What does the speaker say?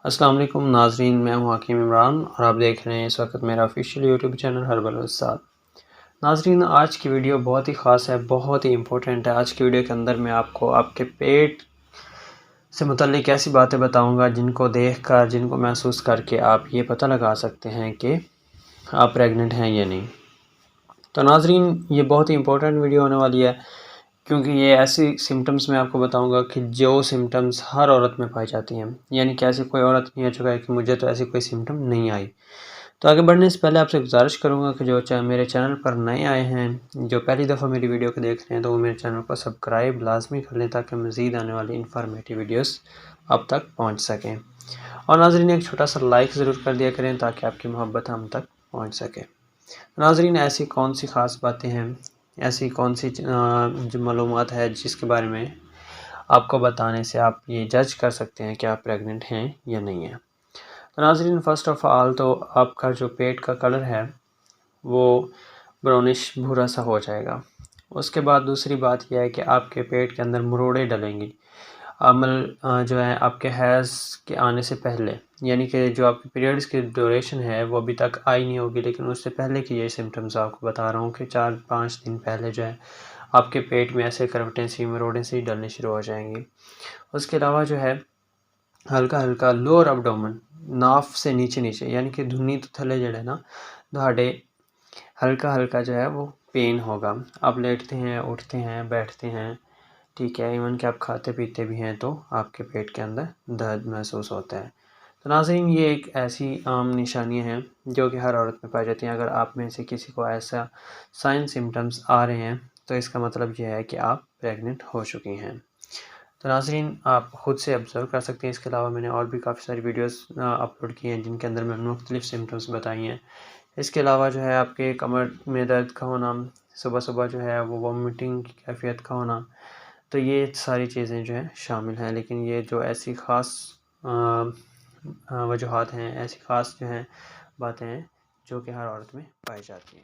अस्सलाम वालेकुम नाज़रीन, मैं हूँ हकीम इमरान और आप देख रहे हैं इस वक्त मेरा ऑफिशियल यूट्यूब चैनल हर्बल उस्ताद। नाज़रीन, आज की वीडियो बहुत ही ख़ास है, बहुत ही इम्पोर्टेंट है। आज की वीडियो के अंदर मैं आपको आपके पेट से मुतल्लिक ऐसी बातें बताऊंगा जिनको देखकर, जिनको महसूस करके आप ये पता लगा सकते हैं कि आप प्रेग्नेंट हैं या नहीं। तो नाज़रीन, ये बहुत ही इम्पोर्टेंट वीडियो होने वाली है क्योंकि ये ऐसी सिम्टम्स मैं आपको बताऊंगा कि जो सिम्टम्स हर औरत में पाई जाती हैं। यानी कि ऐसी कोई औरत नहीं आ चुका है कि मुझे तो ऐसी कोई सिम्टम नहीं आई। तो आगे बढ़ने से पहले आपसे गुजारिश करूंगा कि जो मेरे चैनल पर नए आए हैं, जो पहली दफ़ा मेरी वीडियो को देख रहे हैं, तो वो मेरे चैनल को सब्सक्राइब लाजमी कर लें ताकि मज़ीद आने वाली इन्फॉर्मेटिव वीडियोस आप तक पहुंच सकें। और नाज़रीन, एक छोटा सा लाइक ज़रूर कर दिया करें ताकि आपकी मोहब्बत हम तक पहुँच सके। नाज़रीन, ऐसी कौन सी ख़ास बातें हैं, ऐसी कौन सी जो मालूमात है जिसके बारे में आपको बताने से आप ये जज कर सकते हैं कि आप प्रेग्नेंट हैं या नहीं हैं। तो नाज़रीन, फ़र्स्ट ऑफ़ ऑल तो आपका जो पेट का कलर है वो ब्राउनिश भूरा सा हो जाएगा। उसके बाद दूसरी बात यह है कि आपके पेट के अंदर मरोड़े डलेंगी। जो है आपके हैज़ के आने से पहले, यानी कि जो आपके पीरियड्स की ड्यूरेशन है वो अभी तक आई नहीं होगी, लेकिन उससे पहले की ये सिम्टम्स आपको बता रहा हूँ कि 4-5 दिन पहले जो है आपके पेट में ऐसे करवटें सी, मरोड़ें सी डलनी शुरू हो जाएंगी। उसके अलावा जो है हल्का हल्का लोअर अबडोमेन, नाफ से नीचे नीचे, यानी कि धुनी तो थले जड़े ना दहाड़े, हल्का हल्का जो है वो पेन होगा। आप लेटते हैं, उठते हैं, बैठते हैं, ठीक है, इवन कि आप खाते पीते भी हैं तो आपके पेट के अंदर दर्द महसूस होता है। तो नाज़रीन, ये एक ऐसी आम निशानियां हैं जो कि हर औरत में पाई जाती हैं। अगर आप में से किसी को ऐसा साइन सिम्टम्स आ रहे हैं तो इसका मतलब यह है कि आप प्रेग्नेंट हो चुकी हैं। तो नाज़रीन, आप ख़ुद से ऑब्ज़र्व कर सकते हैं। इसके अलावा मैंने और भी काफ़ी सारी वीडियोस अपलोड की हैं जिनके अंदर मैंने मुख्तलिफ सिम्टम्स बताई हैं। इसके अलावा जो है आपके कमर में दर्द का होना, सुबह सुबह जो है वो वॉमिटिंग की कैफियत का होना, तो ये सारी चीज़ें जो हैं शामिल हैं। लेकिन ये जो ऐसी ख़ास वजूहात हैं, ऐसी ख़ास जो हैं बातें हैं जो कि हर औरत में पाई जाती हैं।